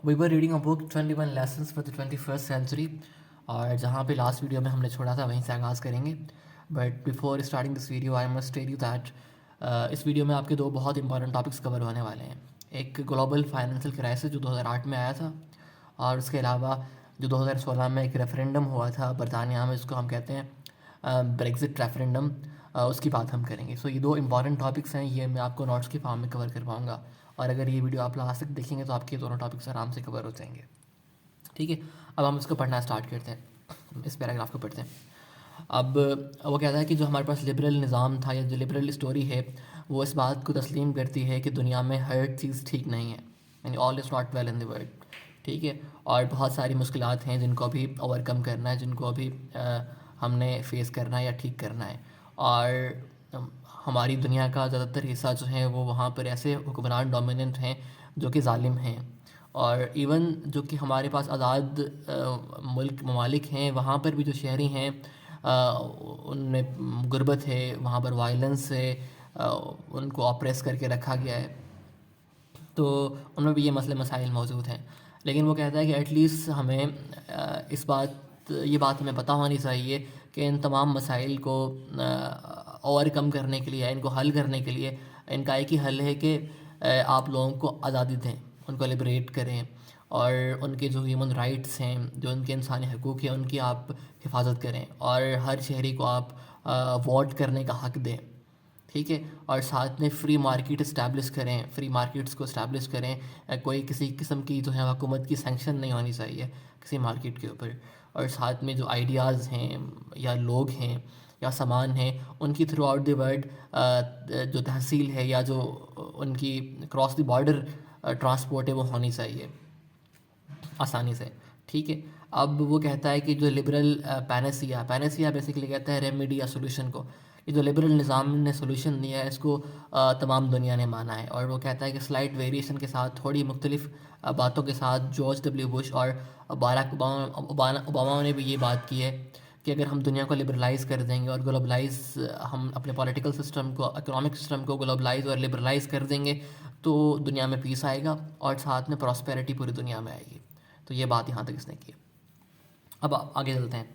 We were reading a book 21 lessons for the 21st century और जहाँ पे last video में हमने छोड़ा था वहीं से आगाज़ करेंगे. But before starting this video I must tell you that इस वीडियो में आपके दो बहुत इंपॉर्टेंट टॉपिक्स कवर होने वाले हैं. एक ग्लोबल फाइनेंशियल क्राइसिस जो 2008 में आया था, और उसके अलावा जो 2016 में एक रेफरेंडम हुआ था बरतानिया में, इसको हम कहते हैं ब्रेग्जिट रेफरेंडम. उसकी बात हम करेंगे. सो ये दो इंपॉर्टेंट टॉपिक्स हैं, ये मैं आपको नोट्स के फॉर्म में कवर कर पाऊँगा. और अगर ये वीडियो आप लास्ट तक देखेंगे तो आपके दोनों टॉपिक्स आराम से कवर हो जाएंगे. ठीक है, अब हम इसको पढ़ना स्टार्ट करते हैं. इस पैराग्राफ को पढ़ते हैं. अब वो कहता है कि जो हमारे पास लिबरल निज़ाम था या जो लिबरल स्टोरी है वो इस बात को तस्लीम करती है कि दुनिया में हर चीज़ ठीक नहीं है, यानी all is not well in the world. ठीक है, और बहुत सारी मुश्किलात हैं जिनको अभी ओवरकम करना है, जिनको अभी हमने फेस करना है या ठीक करना है. और हमारी दुनिया का ज़्यादातर हिस्सा जो है वो वहाँ पर ऐसे हुक्मरान डोमिनेंट हैं जो कि ज़ालिम हैं. और इवन जो कि हमारे पास आज़ाद मुल्क ममालिक हैं वहाँ पर भी जो शहरी हैं उनमें गुर्बत है, वहाँ पर वायलेंस है, उनको ऑप्रेस करके रखा गया है. तो उनमें भी ये मसले मसाइल मौजूद हैं. लेकिन वो कहता है कि एटलीस्ट हमें ये बात हमें पता होनी चाहिए कि इन तमाम मसाइल को ओवरकम करने के लिए, इनको हल करने के लिए इनका एक ही हल है कि आप लोगों को आज़ादी दें, उनको लिबरेट करें, और उनके जो ह्यूमन राइट्स हैं, जो उनके इंसानी हकूक़ हैं, उनकी आप हिफाजत करें, और हर शहरी को आप वोट करने का हक़ दें. ठीक है, और साथ में फ्री मार्केट इस्टेब्लिश करें, फ्री मार्केट्स को इस्टेब्लिश करें. कोई किसी किस्म की जो है हुकूमत की सेंक्शन नहीं होनी चाहिए किसी मार्केट के ऊपर. और साथ में जो आइडियाज़ हैं या लोग हैं या सामान हैं उनकी थ्रू आउट द वर्ल्ड जो तहसील है या जो उनकी क्रॉस द बॉर्डर ट्रांसपोर्ट है वो होनी चाहिए आसानी से. ठीक है, अब वो कहता है कि जो लिबरल पैनेसिया बेसिकली कहता है रेमेडी या सोल्यूशन को. ये जो लिबरल निज़ाम ने सोल्यूशन दिया है इसको तमाम दुनिया ने माना है. और वो कहता है कि स्लाइट वेरिएशन के साथ, थोड़ी मुख्तलिफ बातों के साथ, जॉर्ज डब्ल्यू बुश और बाराक ओबामा ने भी ये बात की है कि अगर हम दुनिया को लिबरलाइज़ कर देंगे और ग्लोबलाइज, हम अपने पॉलिटिकल सिस्टम को, इकोनॉमिक सिस्टम को ग्लोबलाइज और लिबरलाइज़ कर देंगे तो दुनिया में पीस आएगा और साथ में प्रॉस्पेरिटी पूरी दुनिया में आएगी. तो ये बात यहाँ तक इसने की. अब आगे चलते हैं.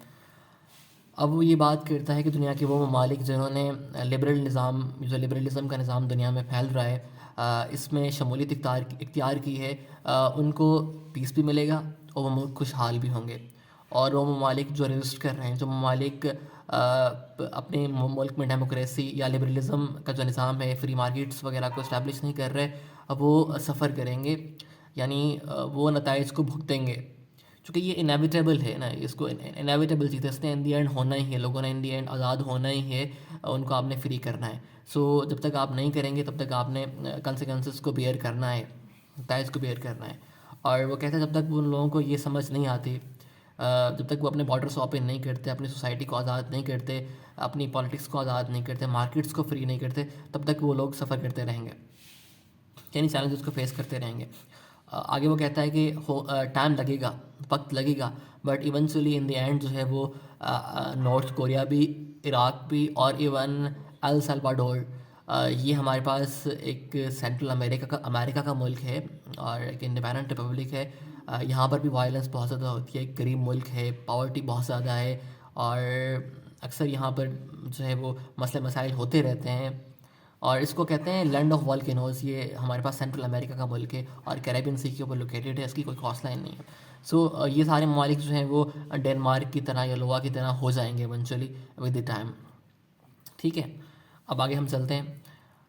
अब वो ये बात करता है कि दुनिया के वो ममालिक जिन्होंने लिबरल निज़ाम, जो लिबरलिज़म का निज़ाम दुनिया में फैल रहा है, इसमें शमूलियत इख्तियार की है, उनको पीस भी मिलेगा और वो मुल्क खुशहाल भी होंगे. और वो ममालिक जो रेजिस्ट कर रहे हैं, जो ममालिक अपने मुल्क में डेमोक्रेसी या लिबरलिज़म का जो निज़ाम है, फ्री मार्केट्स वगैरह को इस्टेब्लिश नहीं कर रहे, अब वो सफ़र करेंगे, यानी वो नताइज को भुगतेंगे. चूँकि ये इनेविटेबल है ना, इसको इनेविटेबल चीज़ है, इसने इन दी एंड होना ही है, लोगों ने इन दी एंड आज़ाद होना ही है, उनको आपने फ्री करना है. सो जब तक आप नहीं करेंगे तब तक आपने कंसिक्वेंसेस को बेयर करना है, नताइज को बेयर करना है. और वो कहते हैं जब तक उन लोगों को ये समझ नहीं आती, जब तक वो अपने बॉर्डर्स ओपन नहीं करते, अपनी सोसाइटी को आज़ाद नहीं करते, अपनी पॉलिटिक्स को आज़ाद नहीं करते, मार्केट्स को फ्री नहीं करते, तब तक वो लोग सफ़र करते रहेंगे, यानी चैलेंजेस को फेस करते रहेंगे. आगे वो कहता है कि टाइम लगेगा, वक्त लगेगा, but eventually in the end जो है वो नॉर्थ कोरिया भी, इराक़ भी, और इवन एल सल्वाडोर, ये हमारे पास एक सेंट्रल अमेरिका का मुल्क है और एक इंडिपेंडेंट रिपब्लिक है. यहाँ पर भी वायलेंस बहुत ज़्यादा होती है, एक गरीब मुल्क है, पॉवर्टी बहुत ज़्यादा है, और अक्सर यहाँ पर जो है वो मसले मसाइल होते रहते हैं. और इसको कहते हैं लैंड ऑफ वॉल्केनोज़. ये हमारे पास सेंट्रल अमेरिका का मुल्क है और कैरेबियन सी के ऊपर लोकेटेड है, इसकी कोई कॉस्ट लाइन नहीं है. सो ये सारे ममालिक जो हैं वो डेनमार्क की तरह या लोआ की तरह हो जाएंगे इवेंचुअली विद द टाइम. ठीक है, अब आगे हम चलते हैं.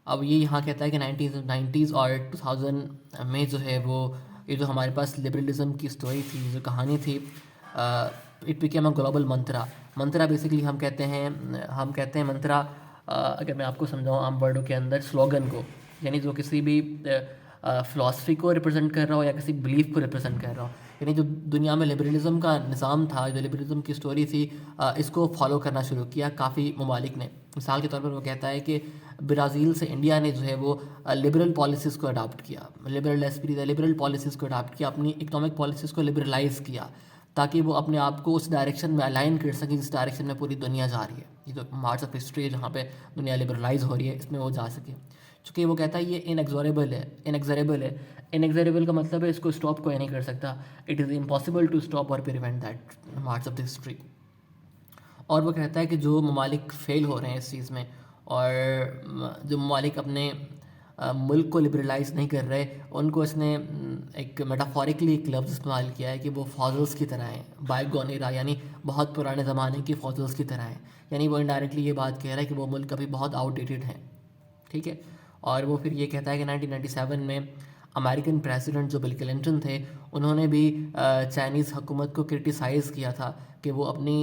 अब ये यहाँ कहता है कि 1990s और 2000 में जो है वो ये जो हमारे पास लिबरलिज़म की स्टोरी थी, जो कहानी थी, it became a global Mantra basically हम कहते हैं मंत्रा. अगर मैं आपको समझाऊँ आम वर्डों के अंदर, स्लोगन को, यानी जो किसी भी फ़िलासफ़ी को रिप्रेजेंट कर रहा हो या किसी बिलीफ को रिप्रेजेंट कर रहा हो, यानी जो दुनिया में लिबरलिज़म का निज़ाम था, जो लिबरलिज़म की स्टोरी थी, इसको फॉलो करना शुरू किया काफ़ी ममालिक ने. मिसाल के तौर पर वो कहता है कि ब्राज़ील से इंडिया ने जो है वो लिबरल पॉलिसीज़ को अडॉप्ट किया, लिबरल पॉलिसीज़ को अडॉप्ट किया, अपनी इकनॉमिक पॉलिसीज़ को लिबरलाइज़ किया, ताकि वो अपने आप को उस डायरेक्शन में अलाइन कर सकें जिस डायरेक्शन में पूरी दुनिया जा रही है. ये जो मार्च ऑफ हिस्ट्री है जहाँ पे दुनिया लिबरलाइज हो रही है, इसमें वो जा सके. चूँकि वो कहता है ये इनएक्सोरेबल है। इनएक्सोरेबल का मतलब है इसको स्टॉप कोई नहीं कर सकता, it is impossible to stop और prevent that parts of the history. और वो कहता है कि जो ममालिक फ़ेल हो रहे हैं इस चीज़ में, और जो ममालिक अपने मुल्क को लिबरलाइज़ नहीं कर रहे, उनको इसने एक मेटाफोरिकली एक लफ्ज़ इस्तेमाल किया है कि वो फॉजल्स की तरह हैं, बायगॉन एरा, यानी बहुत पुराने ज़माने की फॉजल्स की तरह हैं। यानी वो इनडायरेक्टली ये बात कह रहा है कि वो मुल्क अभी बहुत आउटडेटेड हैं, ठीक है। और वो फिर ये कहता है कि 1997 में अमेरिकन प्रेसिडेंट जो बिल क्लिंटन थे, उन्होंने भी चाइनीज़ हुकूमत को क्रिटिसाइज़ किया था कि वो अपनी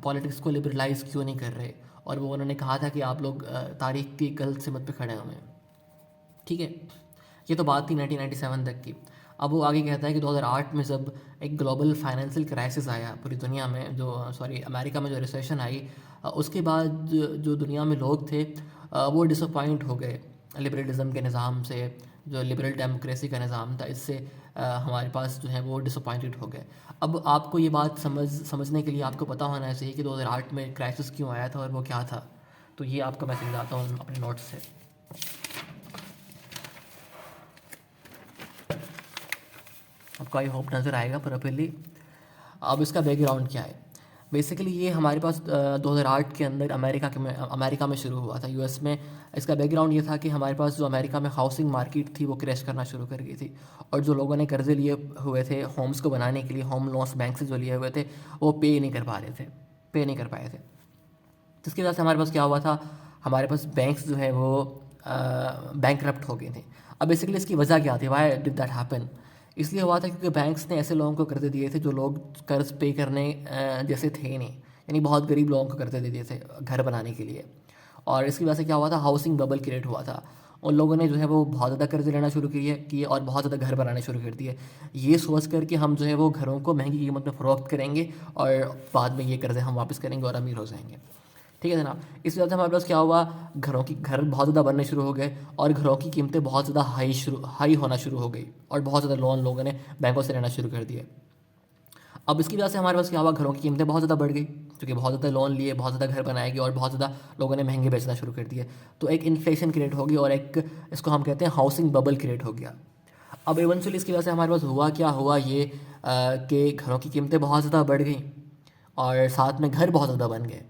पॉलिटिक्स को लिबरलाइज़ क्यों नहीं कर रहे, और वो उन्होंने कहा था कि आप लोग तारीख की गलत सिमत पे खड़े हुए हैं, ठीक है। ये तो बात थी 1997 तक की। अब वो आगे कहता है कि 2008 में जब एक ग्लोबल फाइनेंशियल क्राइसिस आया पूरी दुनिया में, अमेरिका में जो रिसेशन आई, उसके बाद जो दुनिया में लोग थे वो डिसअपॉइंट हो गए लिबरलिज़म के निज़ाम से, जो लिबरल डेमोक्रेसी का निज़ाम था, इससे हमारे पास जो है वो डिसअपॉइंटेड हो गए। अब आपको ये बात समझने के लिए आपको पता होना चाहिए कि 2008 में क्राइसिस क्यों आया था और वो क्या था। तो ये आपको मैं समझाता हूँ अपने नोट्स से। आपको आई होप नज़र आएगा प्रॉपर्ली। अब इसका बैकग्राउंड क्या है। बेसिकली ये हमारे पास 2008 के अंदर अमेरिका में शुरू हुआ था, यूएस में। इसका बैकग्राउंड ये था कि हमारे पास जो अमेरिका में हाउसिंग मार्केट थी वो क्रैश करना शुरू कर गई थी, और जो लोगों ने कर्ज़े लिए हुए थे होम्स को बनाने के लिए, होम लोन्स बैंक से जो लिए हुए थे, वो पे नहीं कर पाए थे। जिसकी वजह से हमारे पास क्या हुआ था, हमारे पास बैंक्स जो है वो बैंकरप्ट हो गए थे। अब बेसिकली इसकी वजह क्या थी, वाई डिड दैट हैपन। इसलिए हुआ था क्योंकि बैंक्स ने ऐसे लोगों को कर्जे दिए थे जो लोग कर्ज पे करने जैसे थे नहीं, यानी बहुत गरीब लोगों को कर्जे दे दिए थे घर बनाने के लिए। और इसकी वजह से क्या हुआ था, हाउसिंग बबल क्रिएट हुआ था। उन लोगों ने जो है वो बहुत ज़्यादा कर्जे लेना शुरू किए और बहुत ज़्यादा घर बनाने शुरू कर दिए, ये सोच कर कि हम जो है वो घरों को महंगी कीमत में फ़रोख्त करेंगे और बाद में ये कर्जे हम वापस करेंगे और अमीर हो जाएंगे, ठीक है जनाब। इस वजह से हमारे पास क्या हुआ, घर बहुत ज़्यादा बनने शुरू हो गए और घरों की कीमतें बहुत ज़्यादा हाई होना शुरू हो गई, और बहुत ज़्यादा लोन लोगों ने बैंकों से लेना शुरू कर दिए। अब इसकी वजह से हमारे पास क्या हुआ, घरों की कीमतें बहुत ज़्यादा बढ़ गई, क्योंकि बहुत ज़्यादा लोन लिए, बहुत ज़्यादा घर बनाए गए और बहुत ज़्यादा लोगों ने महंगे बेचना शुरू कर दिए। तो एक इन्फ्लेशन क्रिएट होगी और एक इसको हम कहते हैं हाउसिंग बबल क्रिएट हो गया। अब इवेंचुअली इसकी वजह से हमारे पास हुआ ये कि घरों की कीमतें बहुत ज़्यादा बढ़ गई और साथ में घर बहुत ज़्यादा बन गए।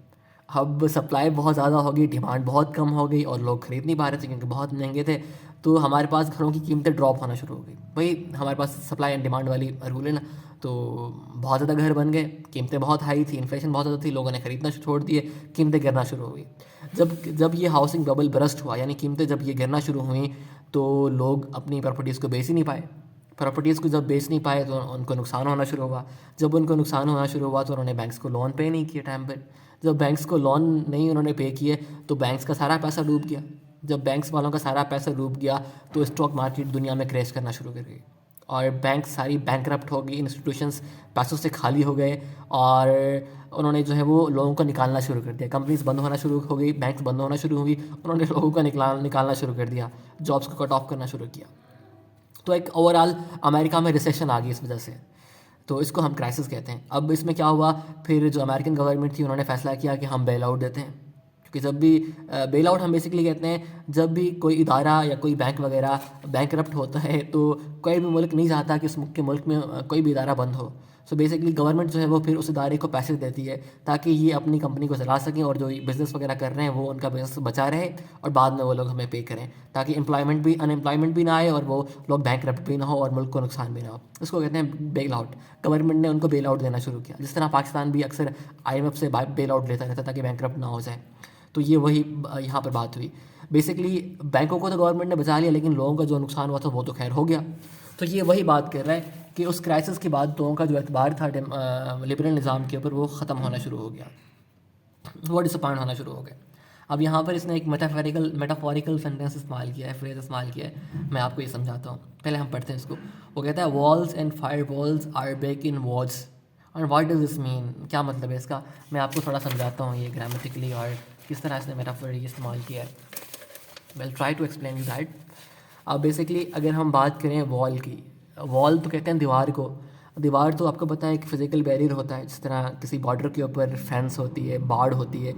अब सप्लाई बहुत ज़्यादा हो गई, डिमांड बहुत कम हो गई और लोग ख़रीद नहीं पा रहे थे क्योंकि बहुत महंगे थे। तो हमारे पास घरों की कीमतें ड्रॉप होना शुरू हो गई। वही हमारे पास सप्लाई एंड डिमांड वाली रूल है ना। तो बहुत ज़्यादा घर बन गए, कीमतें बहुत हाई थी, इन्फ्लेशन बहुत ज़्यादा थी, लोगों ने ख़रीदना छोड़ दिए, कीमतें गिरना शुरू हो गई। जब ये हाउसिंग बबल बरस्ट हुआ, यानी कीमतें जब ये गिरना शुरू हुई, तो लोग अपनी प्रॉपर्टीज़ को बेच ही नहीं पाए। प्रॉपर्टीज़ को जब बेच नहीं पाए तो उनको नुकसान होना शुरू हुआ। जब उनको नुकसान होना शुरू हुआ तो उन्होंने बैंक्स को लोन पे नहीं किए टाइम पर। जब बैंक्स को लोन नहीं उन्होंने पे किए तो बैंक्स का सारा पैसा डूब गया। जब बैंक्स वालों का सारा पैसा डूब गया तो स्टॉक मार्केट दुनिया में क्रैश करना शुरू कर गई और बैंक सारी बैंकरप्ट हो गई, इंस्टीट्यूशंस पैसों से खाली हो गए और उन्होंने जो है वो लोगों को निकालना शुरू कर दिया। कंपनीज बंद होना शुरू हो गई, बैंक्स बंद होना शुरू हो गई, उन्होंने लोगों को निकालना शुरू कर दिया, जॉब्स को कट ऑफ करना शुरू किया। तो एक ओवरऑल अमेरिका में रिसेशन आ गई इस वजह से। तो इसको हम क्राइसिस कहते हैं। अब इसमें क्या हुआ, फिर जो अमेरिकन गवर्नमेंट थी उन्होंने फैसला किया कि हम बेल आउट देते हैं, क्योंकि जब भी बेल आउट हम बेसिकली कहते हैं जब भी कोई इदारा या कोई बैंक वगैरह बैंकरप्ट होता है तो कोई भी मुल्क नहीं चाहता कि उस के मुल्क में कोई भी इदारा बंद हो। सो बेसिकली गवर्नमेंट जो है वो फिर उस इदारे को पैसे देती है ताकि ये अपनी कंपनी को चला सकें और जो बिज़नेस वगैरह कर रहे हैं वो उनका बिज़नेस बचा रहे और बाद में वो लोग हमें पे करें, ताकि अनएम्प्लॉयमेंट भी ना आए और वो लोग बैंकरप्ट भी ना हो और मुल्क को नुकसान भी ना हो। इसको कहते हैं बेल आउट। गवर्नमेंट ने उनको बेल आउट देना शुरू किया, जिस तरह पाकिस्तान भी अक्सर IMF से बेल आउट लेता रहता ताकि बैंकरप्ट ना हो जाए। तो ये वही यहाँ पर बात हुई। बेसिकली बैंकों को तो गवर्नमेंट ने बचा लिया, लेकिन लोगों का जो नुकसान हुआ था वो तो खैर हो गया। तो ये वही बात कर रहा है कि उस क्राइसिस के बाद लोगों का जो एतबार था लिबरल निज़ाम के ऊपर वो ख़त्म होना शुरू हो गया, वो डिसअपॉइंट होना शुरू हो गए। अब यहाँ पर इसने एक मेटाफोरिकल सेंटेंस इस्तेमाल किया है, फ्रेज इस्तेमाल किया है, मैं आपको ये समझाता हूँ। पहले हम पढ़ते हैं इसको। वो कहता है walls and fire walls are back in walls. और व्हाट डज दिस मीन, क्या मतलब है इसका, मैं आपको थोड़ा समझाता हूँ ये ग्रामेटिकली और किस तरह इसने मेटाफोरिक इस्तेमाल किया है। Well try to explain you that. अब बेसिकली अगर हम बात करें वॉल की, वॉल तो कहते हैं दीवार को। दीवार तो आपको पता है एक फ़िज़िकल बैरियर होता है, जिस तरह किसी बॉर्डर के ऊपर फेंस होती है, बाड़ होती है,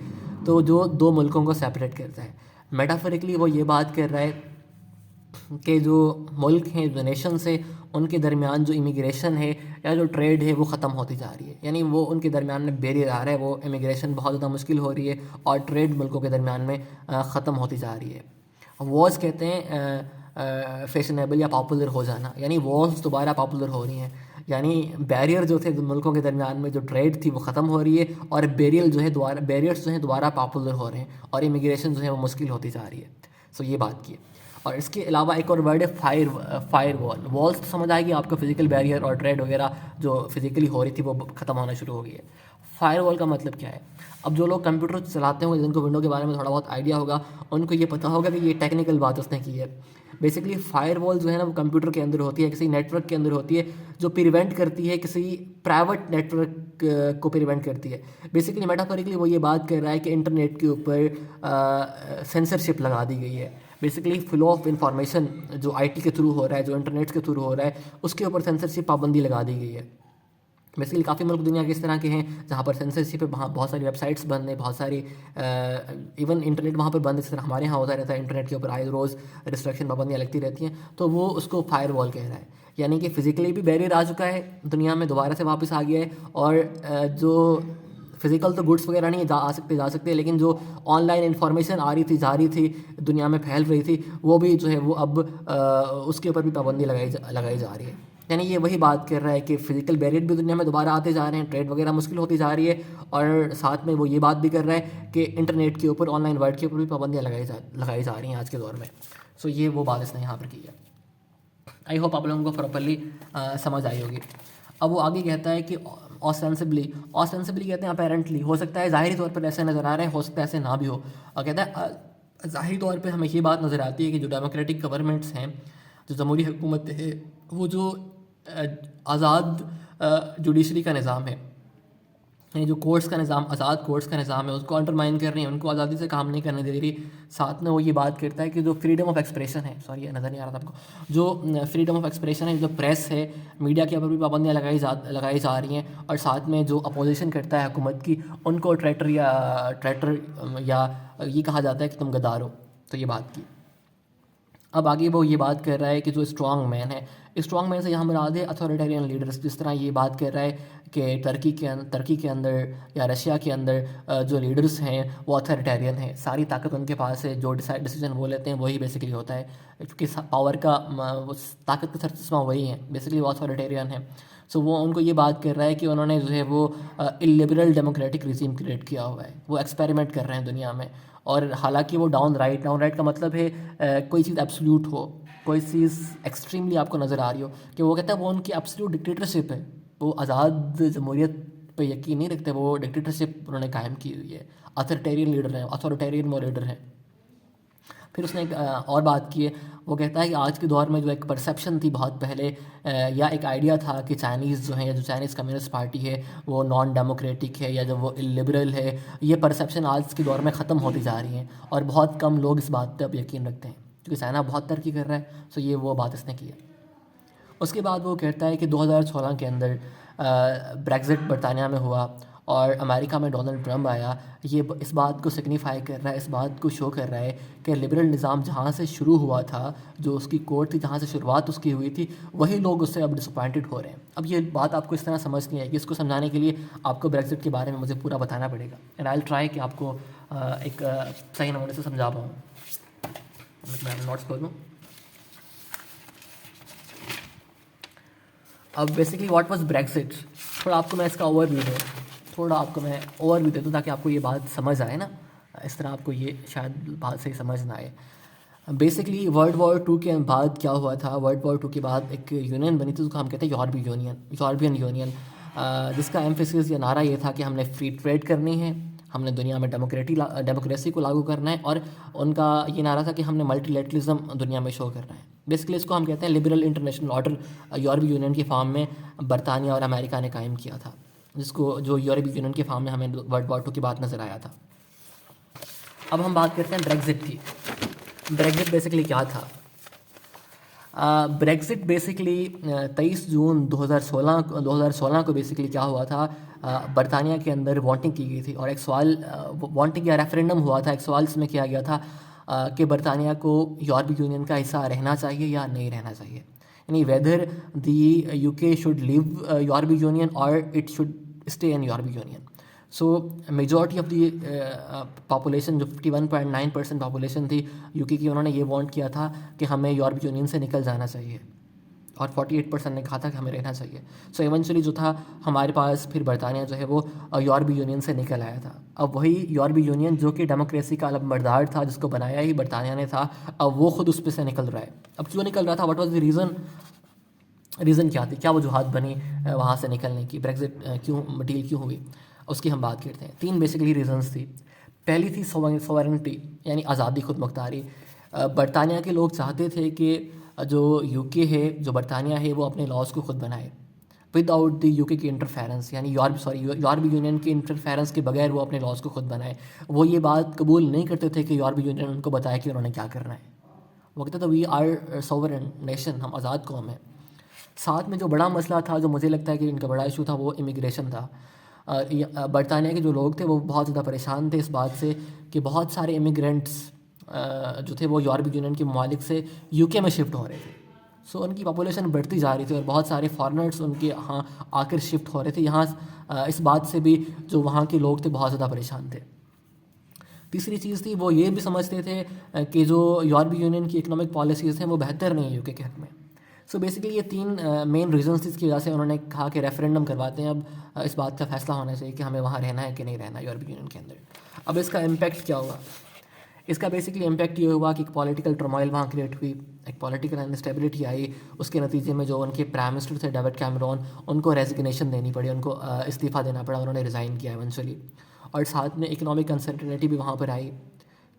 तो जो दो मुल्कों को सेपरेट करता है। मेटाफोरिकली वो ये बात कर रहा है कि जो मुल्क हैं, जो नेशंस है, उनके दरमियान जो इमिग्रेशन है या जो ट्रेड है वो ख़त्म होती जा रही है। यानी वो उनके दरमियान में बैरियर आ रहा है, वो इमिग्रेशन बहुत ज़्यादा मुश्किल हो रही है और ट्रेड मुल्कों के दरमियान में ख़त्म होती जा रही है। वॉर्स कहते हैं फैशनेबल या पॉपुलर हो जाना, यानी वॉर्स दोबारा पॉपुलर हो रही हैं। यानी बैरियर जो थे मुल्कों के दरमियान में जो ट्रेड थी वो ख़त्म हो रही है और बैरियर्स जो हैं दोबारा पॉपुलर हो रहे हैं और इमिग्रेशन जो है वो मुश्किल होती जा रही है। सो ये बात की। और इसके अलावा एक और वर्ड है फायर वॉल। वॉल्स तो समझ आएगी आपको, फिजिकल बैरियर और ट्रेड वगैरह जो फिजिकली हो रही थी वो ख़त्म होना शुरू हो गई है। फायर वॉल का मतलब क्या है? अब जो लोग कंप्यूटर चलाते होंगे, जिनको विंडो के बारे में थोड़ा बहुत आइडिया होगा, उनको ये पता होगा कि ये टेक्निकल बात उसने की है। बेसिकली फायर वॉल जो है ना वो कंप्यूटर के अंदर होती है, किसी नेटवर्क के अंदर होती है, जो प्रिवेंट करती है, किसी प्राइवेट नेटवर्क को प्रिवेंट करती है। बेसिकली मेटाफोरिकली वो ये बात कर रहा है कि इंटरनेट के ऊपर सेंसरशिप लगा दी गई है। बेसिकली फ्लो ऑफ इंफॉर्मेशन जो आईटी के थ्रू हो रहा है, जो इंटरनेट के थ्रू हो रहा है, उसके ऊपर सेंसरशिप पाबंदी लगा दी गई है। बेसिकली काफ़ी मुल्क दुनिया के इस तरह के हैं जहाँ पर सेंसरशिप है, वहाँ बहुत सारी वेबसाइट्स बंद हैं, बहुत सारी इवन इंटरनेट वहाँ पर बंद है। जिस तरह हमारे यहाँ होता रहता है, इंटरनेट के ऊपर आए रोज़ रिस्ट्रिक्शन पाबंदियाँ लगती रहती हैं, तो वो उसको फायर वॉल कह रहा है। यानी कि फ़िज़िकली भी बैरियर आ चुका है, दुनिया में दोबारा से वापस आ गया है, और जो फिज़िकल तो गुड्स वगैरह नहीं आ सकते, लेकिन जो ऑनलाइन इन्फॉर्मेशन आ रही थी, जा रही थी, दुनिया में फैल रही थी, वो भी जो है वो अब उसके ऊपर भी पाबंदी लगाई जा रही है। यानी ये वही बात कर रहा है कि फ़िज़िकल बैरियर भी दुनिया में दोबारा आते जा रहे हैं, ट्रेड वगैरह मुश्किल होती जा रही है, और साथ में वो ये बात भी कर रहा है कि इंटरनेट के ऊपर, ऑनलाइन वर्ल्ड के ऊपर भी पाबंदियाँ लगाई जा रही हैं आज के दौर में। सो ये वो बात इसने यहाँ पर की है। आई होप आप लोगों को प्रॉपरली समझ आई होगी। अब वो आगे कहता है कि ऑस्टेंसिबली कहते हैं अपेरेंटली, हो सकता है ज़ाहिरी तौर पर ऐसे नज़र आ रहे हैं, हो सकता है ऐसे ना भी हो। और कहता है ज़ाहिरी तौर पर हमें ये बात नज़र आती है कि जो डेमोक्रेटिक गवर्नमेंट्स हैं, जो जमहूरी हुकूमत है, वो जो आज़ाद जुडिशरी का निज़ाम है, यानी जो कोर्ट्स का निज़ाम, आज़ाद कोर्ट्स का निज़ाम है, उसको अंडरमाइन कर रही है, उनको आज़ादी से काम नहीं करने दे रही। साथ में वो ये बात करता है कि जो फ्रीडम ऑफ एक्सप्रेशन है, सॉरी ये नज़र नहीं आ रहा था आपको, जो फ्रीडम ऑफ एक्सप्रेशन है, जो प्रेस है, मीडिया के ऊपर भी पाबंदियाँ लगाई जा रही हैं, और साथ में जो अपोजिशन करता है हुकूमत की, उनको ट्रैटर या ये कहा जाता है कि तुम गद्दार हो। तो ये बात की। अब आगे वो ये बात कर रहा है कि जो स्ट्रॉन्ग मैन है, स्ट्रॉन्ग मैन से यहाँ मुराद है अथॉरिटेरियन लीडर्स। जिस तरह ये बात कर रहा है कि टर्की के अंदर या रशिया के अंदर जो लीडर्स हैं वो अथॉरिटेरियन हैं, सारी ताकत उनके पास है, जो डिसीजन वो लेते हैं वही बेसिकली होता है, क्योंकि पावर का वो ताकत का सरचश्मा वही है, बेसिकली वो अथॉरिटेरियन है। सो वो उनको ये बात कर रहा है कि उन्होंने जो है वो इलिबरल डेमोक्रेटिक रिजीम क्रिएट किया हुआ है, वो एक्सपेरिमेंट कर रहे हैं दुनिया में। और हालांकि वो डाउन राइट का मतलब है कोई चीज़ एब्सोल्यूट हो, कोई चीज़ एक्सट्रीमली आपको नज़र आ रही हो, कि वो कहता है वो उनकी एब्सोल्यूट डिक्टेटरशिप है, वो आज़ाद जमहूरियत पे यकीन नहीं रखते, वो डिक्टेटरशिप उन्होंने कायम की हुई है, अथॉरिटेरियन वो लीडर हैं। फिर उसने एक और बात की है, वो कहता है कि आज के दौर में जो एक परसेप्शन थी बहुत पहले, या एक आइडिया था कि चाइनीज़ जो है, या जो चाइनीज़ कम्युनिस्ट पार्टी है वो नॉन डेमोक्रेटिक है या जो वो इलिबरल है, ये परसेप्शन आज के दौर में ख़त्म होती जा रही है, और बहुत कम लोग इस बात पर अब यकीन रखते हैं, क्योंकि चाइना बहुत तरक्की कर रहा है। सो ये वो बात इसने की है। उसके बाद वो कहता है कि 2016 के अंदर ब्रेग्ज़िट बरतानिया में हुआ और अमेरिका में डोनाल्ड ट्रंप आया। ये इस बात को सिग्निफाई कर रहा है, इस बात को शो कर रहा है कि लिबरल निज़ाम जहाँ से शुरू हुआ था, जो उसकी कोर्ट थी, जहाँ से शुरुआत उसकी हुई थी, वही लोग उससे अब डिसअपॉइंटेड हो रहे हैं। अब ये बात आपको इस तरह समझ नहीं आएगी, इसको समझाने के लिए आपको ब्रेग्ज़िट के बारे में मुझे पूरा बताना पड़ेगा, एंड आई विल ट्राई कि आपको एक सही नमूने से समझा पाऊँ। मैं नोट्स खोल लूँ। अब बेसिकली व्हाट वाज ब्रेग्ज़िट, थोड़ा आपको मैं इसका ओवरव्यू दे दूँ ताकि आपको ये बात समझ आए ना, इस तरह आपको ये शायद बात सही समझ ना आए। बेसिकली वर्ल्ड वॉर 2 के बाद क्या हुआ था, वर्ल्ड वॉर 2 के बाद एक यूनियन बनी थी, उसको हम कहते हैं यूरोपियन यूनियन, जिसका एम्फेसिस या नारा ये था कि हमने फ्री ट्रेड करनी है, हमने दुनिया में डेमोक्रेसी को लागू करना है, और उनका ये नारा था कि हमने मल्टीलेटरलिज्म दुनिया में शो करना है। बेसिकली इसको हम कहते हैं लिबरल इंटरनेशनल ऑर्डर, यूरोपीय यूनियन की फॉर्म में बरतानिया और अमेरिका ने कायम किया था, जो यूरोपीय यूनियन के फॉर्म में हमें वर्ल्ड वॉर 2 की बात नज़र आया था। अब हम बात करते हैं ब्रेग्ज़िट की। ब्रेग्ज़िट बेसिकली क्या था? ब्रेग्ज़िट बेसिकली 23 जून 2016 को बेसिकली क्या हुआ था, बरतानिया के अंदर वोटिंग की गई थी, और एक सवाल, वोटिंग या रेफरेंडम हुआ था, एक सवाल इसमें किया गया था कि बरतानिया को यूरोपीय यूनियन का हिस्सा रहना चाहिए या नहीं रहना चाहिए, यानी weather the UK should leave यूरोपीय यूनियन और इट शुड स्टे इन यूरोपीय union. So majority of the population जो 51.9% पॉपुलेशन थी यूके की, उन्होंने ये वांट किया था कि हमें यूरोपीय यूनियन से निकल जाना चाहिए, और 48% ने कहा था कि हमें रहना चाहिए। सो इवेंचुअली जो था हमारे पास फिर बरतानिया जो है वो यूरोपीय यूनियन से निकल आया था। अब वही यूरोपीय यूनियन जो कि डेमोक्रेसी का अलमबरदार था, जिसको बनाया ही बरतानिया ने था, अब वो खुद उस पर से निकल रहा है। अब क्यों निकल रहा था, व्हाट वाज द रीज़न क्या थी, क्या वजूहत बनी वहाँ से निकलने की, ब्रेक्जिट क्यों डील क्यों हुई, उसकी हम बात करते हैं। 3 बेसिकली रीजंस थी। पहली थी सॉवरेनिटी, यानी आज़ादी, खुद मुख्तारी। बरतानिया के लोग चाहते थे कि जो यूके है, जो बरतानिया है, वो अपने लॉज को खुद बनाए विदाउट द यूके की इंटरफेरेंस, यानी यूरोपीय यूनियन की इंटरफेरेंस के बगैर वो अपने लॉज को खुद बनाए। वो ये बात कबूल नहीं करते थे कि यूरोपीय यूनियन उनको बताए कि उन्होंने क्या करना है। वो कहते थे वी आर सोवरेन नेशन, हम आज़ाद कौम हैं। साथ में जो बड़ा मसला था, जो मुझे लगता है कि इनका बड़ा इशू था, वो इमिग्रेशन था। बरतानिया के जो लोग थे वो बहुत ज़्यादा परेशान थे इस बात से कि बहुत सारे इमिग्रेंट्स जो थे वो यूरोपीय यूनियन के ममालिक से यूके में शिफ्ट हो रहे थे। सो उनकी पॉपुलेशन बढ़ती जा रही थी और बहुत सारे फॉरेनर्स उनके यहाँ आकर शिफ्ट हो रहे थे। यहाँ इस बात से भी जो वहाँ के लोग थे बहुत ज़्यादा परेशान थे। तीसरी चीज़ थी, वो ये भी समझते थे कि जो यूरोपीय यूनियन की इकोनॉमिक पॉलिसीज़ हैं वो बेहतर नहीं है यूके के हक़ में। सो बेसिकली ये 3 मेन रीजंस जिसकी वजह से उन्होंने कहा कि रेफरेंडम करवाते हैं। अब इस बात का फैसला होना चाहिए कि हमें वहाँ रहना है कि नहीं रहना यूरोपीय यूनियन के अंदर। अब इसका इम्पैक्ट क्या हुआ, इसका बेसिकली इम्पैक्ट ये हुआ कि एक पॉलिटिकल टर्मोइल वहाँ क्रिएट हुई, एक पॉलिटिकल अनस्टेबिलिटी आई। उसके नतीजे में जो उनके प्राइम मिनिस्टर थे डेविड कैमरॉन, उनको रेजिग्नेशन देनी पड़ी, उनको इस्तीफ़ा देना पड़ा, उन्होंने रिज़ाइन किया इवेंचुअली। और साथ में इकोनॉमिक अनसर्टेनिटी भी वहाँ पर आई,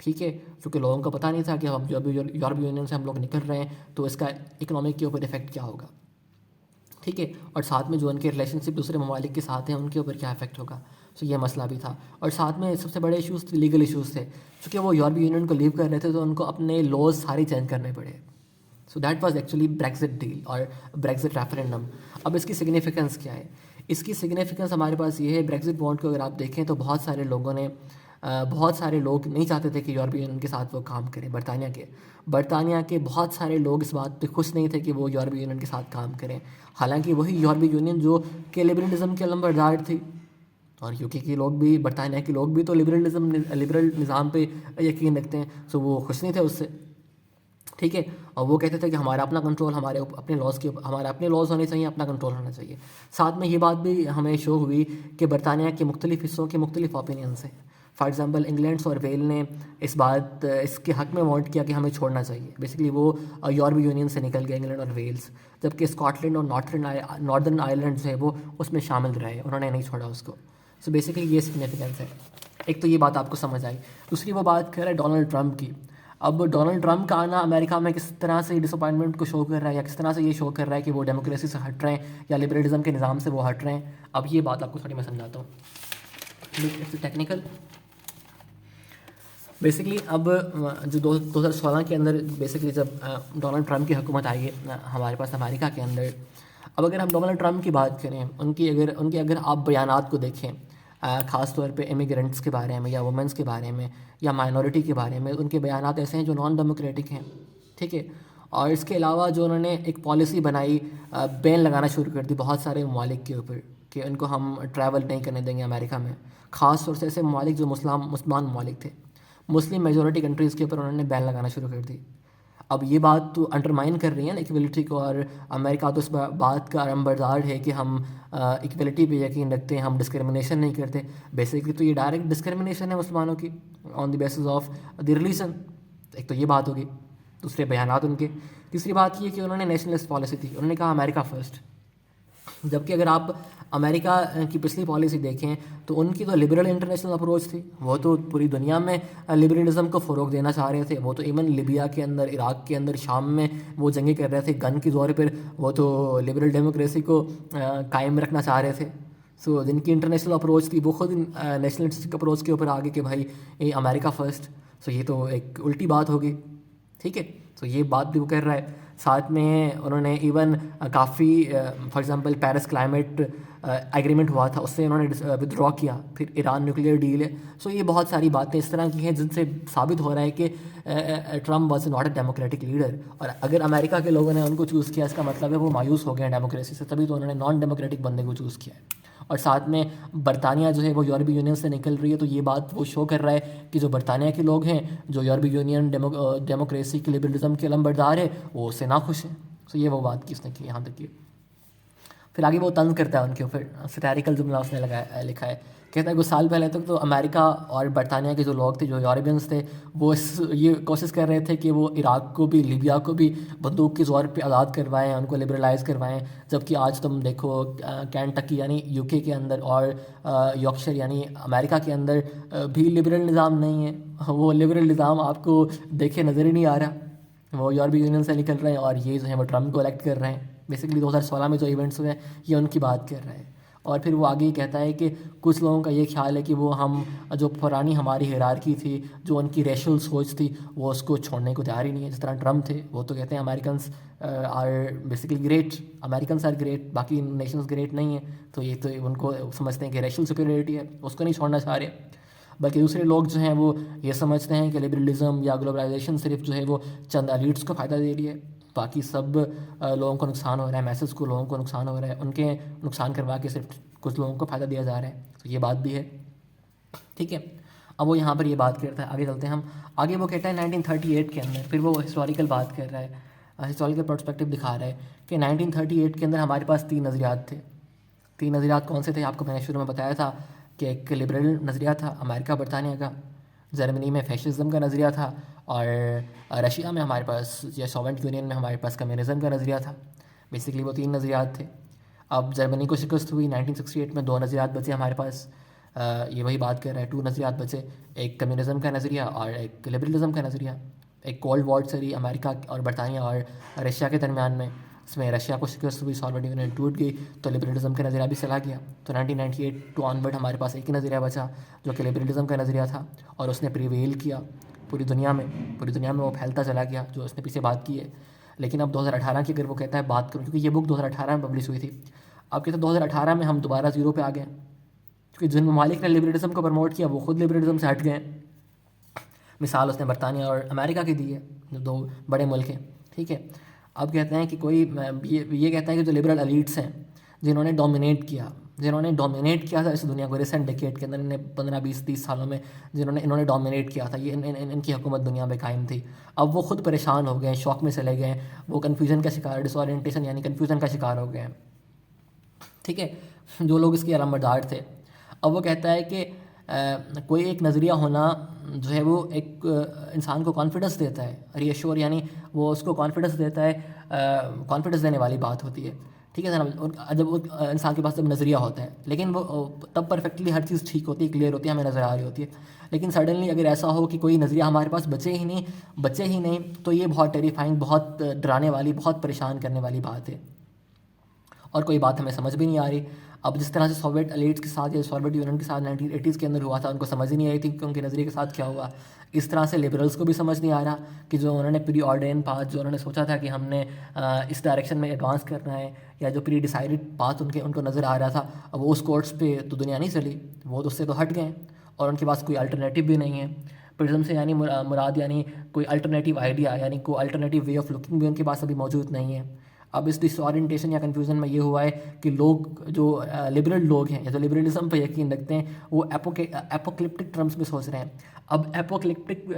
ठीक है, क्योंकि लोगों को पता नहीं था कि हम जब यूरोपीय यूनियन से हम लोग निकल रहे हैं तो इसका इकोनॉमिक के ऊपर इफेक्ट क्या होगा, ठीक है, और साथ में जो उनके रिलेशनशिप दूसरे ममालिक के साथ हैं उनके ऊपर क्या इफेक्ट होगा। सो ये मसला भी था। और साथ में सबसे बड़े इशूज़ लीगल इशूज़ थे, क्योंकि वो यूरोपीय यूनियन को लीव कर रहे थे तो उनको अपने लॉज सारे चेंज करने पड़े। So that was actually Brexit deal और ब्रेक्जिट रेफरेंडम। अब इसकी सिग्निफिकेंस क्या है, इसकी सिग्निफिकेंस हमारे पास ये है, ब्रेक्जिट बॉन्ड को अगर आप देखें तो बहुत सारे लोग नहीं चाहते थे कि यूरोपीय यूनियन के साथ वो काम करें। बरतानिया के बहुत सारे लोग इस बात पे खुश नहीं थे कि वो यूरोपीय यूनियन के साथ काम करें, हालांकि वही यूरोपीय यूनियन जो कि लिबरलिज्म के अलंबरदार थी। और यूके के लोग भी, बरतानिया के लोग भी तो लिबरल निज़ाम पे यकीन रखते हैं। सो वो खुश नहीं थे उससे, ठीक है। और वो कहते थे कि हमारा अपना कंट्रोल, हमारे अपने लॉज के हमारे अपने लॉज होने चाहिए, अपना कंट्रोल होना चाहिए। साथ में ये बात भी हमें शो हुई कि बरतानिया के मुख्तलिफ हिस्सों के मुख्तलिफ ओपिनियंस हैं। फॉर एग्ज़ाम्पल इंग्लैंड और वेल ने इसके हक़ में वोट किया कि हमें छोड़ना चाहिए। बेसिकली वो यूरोपीय यूनियन से निकल गए, इंग्लैंड और वेल्स, जबकि स्कॉटलैंड और नॉर्दर्न आयरलैंड जो है वो उसमें शामिल रहे, उन्होंने नहीं छोड़ा उसको। सो बेसिकली ये सिग्निफिकेंस है। एक तो ये बात आपको समझ आई। दूसरी वो बात कर रहा है डोनाल्ड ट्रंप की। अब डोनाल्ड ट्रंप का आना अमेरिका में किस तरह से डिसअपॉइंटमेंट को शो कर रहा है, या किस तरह से ये शो कर रहा है कि वो डेमोक्रेसी से हट रहे हैं या लिबरलिज्म के निज़ाम से वो हट रहे हैं। अब ये बात आपको थोड़ी मैं समझाता हूँ, इट्स टेक्निकल। बेसिकली अब जो 2016 के अंदर बेसिकली जब डोनाल्ड ट्रंप की हुकूमत आई है हमारे पास अमेरिका के अंदर, अब अगर हम डोनाल्ड ट्रंप की बात करें, उनके अगर आप बयानात को देखें, ख़ास तौर पे इमिग्रेंट्स के बारे में या वुमेंस के बारे में या माइनॉरिटी के बारे में, उनके बयानात ऐसे हैं जो नॉन डेमोक्रेटिक हैं, ठीक है। और इसके अलावा जो उन्होंने एक पॉलिसी बनाई, बैन लगाना शुरू कर दी बहुत सारे ममालिक के ऊपर कि उनको हम ट्रैवल नहीं करने देंगे अमेरिका में, ख़ास तौर से ऐसे ममालिक जो मुसलमान ममालिक थे, मुस्लिम मेजॉरिटी कंट्रीज़ के ऊपर उन्होंने बैन लगाना शुरू कर दी। अब ये बात तो अंडरमाइन कर रही है ना इक्वलिटी को, और अमेरिका तो इस बात का अलंबरदार है कि हम इक्वलिटी पे यकीन रखते हैं, हम डिस्क्रिमिनेशन नहीं करते। बेसिकली तो ये डायरेक्ट डिस्क्रिमिनेशन है मुसलमानों की on the basis of the religion. एक तो ये बात होगी, दूसरे बयानात उनके। तीसरी बात ये कि उन्होंने नेशनलिस्ट पॉलिसी थी, उन्होंने कहा अमेरिका फ़र्स्ट। जबकि अगर आप अमेरिका की पिछली पॉलिसी देखें तो उनकी तो लिबरल इंटरनेशनल अप्रोच थी, वो तो पूरी दुनिया में लिबरलिज्म को फ़रोग देना चाह रहे थे। वो तो इवन लिबिया के अंदर, इराक़ के अंदर, शाम में वो जंगें कर रहे थे गन के दौर पर, वो तो लिबरल डेमोक्रेसी को कायम रखना चाह रहे थे। सो जिनकी इंटरनेशनल अप्रोच थी वो खुद नेशनलिस्टिक अप्रोच के ऊपर आगे कि भाई ये अमेरिका फ़र्स्ट। सो ये तो एक उल्टी बात होगी, ठीक है। तो ये बात भी वो कर रहा है। साथ में उन्होंने इवन काफ़ी for example Paris climate agreement हुआ था, उससे उन्होंने विदड्रॉ किया। फिर ईरान न्यूक्लियर डील है। सो ये बहुत सारी बातें इस तरह की हैं जिनसे साबित हो रहा है कि Trump was not a democratic leader. और अगर अमेरिका के लोगों ने उनको चूज़ किया, इसका मतलब है वो मायूस हो गए हैं डेमोक्रेसी से, तभी तो उन्होंने नॉन डेमोक्रेटिक बंदे को चूज़ किया है। और साथ में बरतानिया जो है वो यूरोपीय यूनियन से निकल रही है, तो ये बात वो शो कर रहा है कि जो बरतानिया के लोग हैं, जो यूरोपीय यूनियन डेमोक्रेसी के लिबरलिज्म के लंबरदार है, वो उससे नाखुश है। तो ये वो बात की उसने की यहाँ तक की। फिर आगे वो तंज करता है उनके ऊपर, सटैरिकल जुमला उसने लिखा है। कहता है कुछ साल पहले तक तो अमेरिका और बरतानिया के जो लोग थे, जो यूरोपियंस थे, वो ये कोशिश कर रहे थे कि वो इराक को भी, लीबिया को भी बंदूक के ज़ोर पे आज़ाद करवाएं, उनको लिबरलाइज़ करवाएं। जबकि आज तुम देखो कैंटकी यानी यूके के अंदर और यॉर्कशायर यानी अमेरिका के अंदर भी लिबरल निज़ाम नहीं है। वो लिबरल निज़ाम आपको देखे नज़र ही नहीं आ रहा। वो यूरोपीय यूनियन से निकल रहे हैं और ये जो है वो ट्रम्प को इलेक्ट कर रहे हैं। बेसिकली 2016 में जो इवेंट्स हुए हैं ये उनकी बात कर रहे हैं। और फिर वो आगे ही कहता है कि कुछ लोगों का ये ख्याल है कि वो हम जो पुरानी हमारी हिरार्की थी, जो उनकी रेशल सोच थी, वो उसको छोड़ने को तैयार ही नहीं है। जिस तरह ट्रम्प थे, वो तो कहते हैं Americans are basically great, Americans are great, बाकी नेशंस ग्रेट नहीं है। तो ये तो उनको समझते हैं कि रेशल सुपीरियरिटी है, उसको नहीं छोड़ना चाह रहे। बल्कि दूसरे लोग जो हैं वो ये समझते हैं कि लिबरलिज्म या ग्लोबलाइजेशन सिर्फ जो है वो चंद एलिट्स को फ़ायदा दे रही है, बाकी सब लोगों को नुकसान हो रहा है, मैसेज को लोगों को नुकसान हो रहा है, उनके नुकसान करवा के सिर्फ कुछ लोगों को फ़ायदा दिया जा रहा है। तो ये बात भी है, ठीक है। अब वो यहाँ पर ये बात करता है, आगे चलते हैं हम। आगे वो कहता है 1938 के अंदर, फिर वो हिस्टोरिकल बात कर रहा है, हिस्टोरिकल पर्सपेक्टिव दिखा रहा है कि 1938 के अंदर हमारे पास 3 नज़रियात थे। 3 नज़रियात कौन से थे? आपको मैंने शुरू में बताया था कि एक लिबरल नज़रिया था अमेरिका बरतानिया का, जर्मनी में फैशिज्म का नज़रिया था, और रशिया में हमारे पास या सोवियत यूनियन में हमारे पास कम्युनिज़म का नज़रिया था। बेसिकली वो 3 नज़रियात थे। अब जर्मनी को शिकस्त हुई 1968 में, 2 नज़रियात बचे हमारे पास। ये वही बात कर रहा है, 2 नज़रियात बचे, एक कम्युनिज़म का नज़रिया और एक लिबरलिज़म का नज़रिया। एक कोल्ड वॉर चली अमेरिका और बरतानिया और रशिया के दरमियान में, इसमें रशिया को शिकस्त हुई, सोवियत यूनियन टूट गई, तो लिबरलिज्म का नज़रिया भी चला गया। तो 1998 टू ऑनवर्ड हमारे पास एक ही नज़रिया बचा जो कि लिबरलिज्म का नज़रिया था, और उसने प्रिवेल किया पूरी दुनिया में वो फैलता चला गया, जो उसने पीछे बात की है। लेकिन अब 2018 की अगर वो कहता है बात करूँ, क्योंकि ये बुक 2018 में पब्लिश हुई थी, अब कहते हैं 2018 में हम दोबारा ज़ीरो पे आ गए, क्योंकि जिन ममालिक ने लिबरलिज्म को प्रमोट किया वो खुद लिबरलिज्म से हट गए। मिसाल उसने बरतानिया और अमेरिका की दी है, जो 2 बड़े मुल्क हैं, ठीक है। अब कहते हैं कि कोई ये कहता है कि जो लिबरल एलीट्स हैं, जिन्होंने डोमिनेट किया था इस दुनिया को रिसेंट डिकेड के अंदर, इन्हें 15-20-30 सालों में इन्होंने डोमिनेट किया था, ये इनकी हुकूमत दुनिया में कायम थी। अब वो खुद परेशान हो गए, शौक में चले गए, वो कन्फ्यूजन का शिकार, डिसओरिएंटेशन यानी कन्फ्यूजन का शिकार हो गए, ठीक है, जो लोग इसके अलमबरदार थे। अब वो कहता है कि कोई एक नज़रिया होना जो है वो एक इंसान को कॉन्फिडेंस देता है, रीअश्योर यानी वो उसको कॉन्फिडेंस देता है, कॉन्फिडेंस देने वाली बात होती है, ठीक है ना। जब वो इंसान के पास जब नज़रिया होता है, लेकिन वो तब परफेक्टली हर चीज़ ठीक होती है, क्लियर होती है, हमें नज़र आ रही होती है। लेकिन सडनली अगर ऐसा हो कि कोई नज़रिया हमारे पास बचे ही नहीं, तो ये बहुत टेरिफाइंग, बहुत डराने वाली, बहुत परेशान करने वाली बात है, और कोई बात हमें समझ भी नहीं आ रही। अब जिस तरह से सोवियत एलीट्स के साथ या सोवियत यूनियन के साथ 1980s के अंदर हुआ था, उनको समझ ही नहीं आई थी कि उनके नज़रिए के साथ क्या हुआ। इस तरह से लिबरल्स को भी समझ नहीं आ रहा कि जो उन्होंने प्री ऑर्डेन पाथ, जो उन्होंने सोचा था कि हमने इस डायरेक्शन में एडवांस करना है, या जो प्री डिसाइडेड पाथ उनको नज़र आ रहा था, अब वो उस कोर्स पे तो दुनिया नहीं चली, वो तो उससे तो हट गए, और उनके पास कोई अल्टरनेटिव भी नहीं है। प्रिज्म से यानी मुराद यानी कोई अल्टरनेटिव आइडिया, यानी कोई अल्टरनेटिव वे ऑफ लुकिंग भी उनके पास अभी मौजूद नहीं है। अब इस डिसऑरिएंटेशन या कन्फ्यूज़न में ये हुआ है कि लोग जो लिबरल लोग हैं या जो लिबरलिज्म पर यकीन रखते हैं, वो एपोक्लिप्टिक टर्म्स में सोच रहे हैं। अब एपोक्लिप्टिक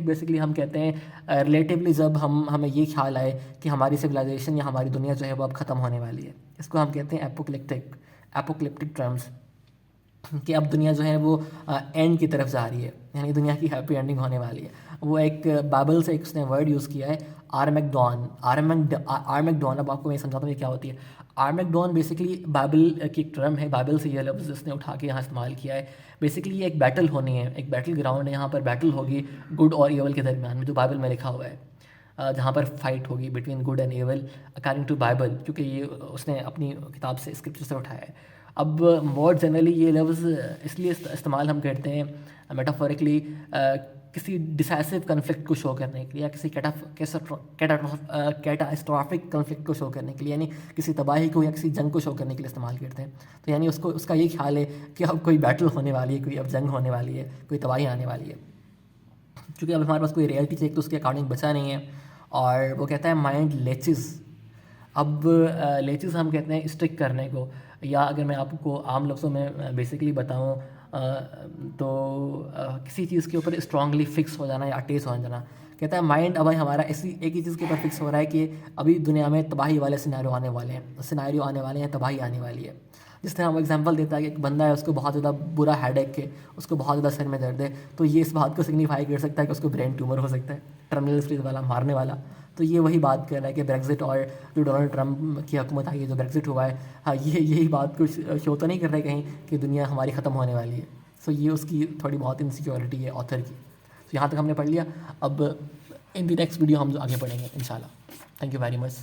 बेसिकली हम कहते हैं रिलेटिवली, जब हमें ये ख्याल आए कि हमारी सिविलाइजेशन या हमारी दुनिया जो है वो अब ख़त्म होने वाली है, इसको हम कहते हैं एपोक्लिप्टिक टर्म्स, कि अब दुनिया जो है वो एंड की तरफ जा रही है, यानी दुनिया की हैप्पी एंडिंग होने वाली है। वो एक बाइबल से एक उसने वर्ड यूज़ किया है, आर्मेगडॉन। अब आपको मैं समझाता हूँ ये क्या होती है। आर्मेगडॉन बेसिकली बाइबल की एक टर्म है, बाइबल से ये लफ्ज़ उसने उठा के यहाँ इस्तेमाल किया है। बेसिकली ये एक बैटल होनी है, एक बैटल ग्राउंड है, यहाँ पर बैटल होगी गुड और ईवल के दरमियान में, जो बाइबल में लिखा हुआ है, जहाँ पर फाइट होगी between good and evil according to Bible, क्योंकि ये उसने अपनी किताब से, स्क्रिप्चर से उठाया है। अब मोर जनरली ये लफ्ज़ इसलिए इस्तेमाल हम करते हैं मेटाफोरिकली किसी डिसाइसिव कन्फ्लिक्ट को शो करने के लिए या किसी कैटास्ट्रॉफिक कन्फ्लिक्ट को शो करने के लिए, यानी किसी तबाही को या किसी जंग को शो करने के लिए इस्तेमाल करते हैं। तो यानी उसको उसका ये ख्याल है कि अब कोई बैटल होने वाली है, कोई अब जंग होने वाली है, कोई तबाही आने वाली है। क्योंकि अब हमारे पास कोई रियलिटी चेक तो उसके अकॉर्डिंग बचा नहीं है, और वो कहता है माइंड लेचेस। अब लेचेस हम कहते हैं स्टिक करने को, या अगर मैं आपको आम लफ्ज़ों में बेसिकली बताऊँ तो किसी चीज़ के ऊपर स्ट्रांगली फिक्स हो जाना या अटैच हो जाना। कहता है माइंड अब हमारा ऐसी एक ही चीज़ के ऊपर फिक्स हो रहा है कि अभी दुनिया में तबाही वाले सिनेरियो आने वाले हैं, सिनेरियो आने वाले हैं, तबाही आने वाली है। जिस तरह वो एग्जांपल देता है कि एक बंदा है, उसको बहुत ज़्यादा बुरा हेडेक है, उसको बहुत ज़्यादा सिर में दर्द है, तो ये इस बात को सिग्निफाई कर सकता है कि उसको ब्रेन ट्यूमर हो सकता है, टर्मिनल स्टेज वाला, मारने वाला। तो ये वही बात कर रहा है कि ब्रेग्जिट और जो डोनाल्ड ट्रंप की हुकूमत आई है, जो ब्रेग्जिट हुआ है, हाँ ये यही बात कुछ शो तो नहीं कर रहा है कहीं कि दुनिया हमारी ख़त्म होने वाली है। सो ये उसकी थोड़ी बहुत इनसिक्योरिटी है ऑथर की। तो यहाँ तक हमने पढ़ लिया। अब इन द नेक्स्ट वीडियो हम आगे पढ़ेंगे इंशाल्लाह। Thank you very much.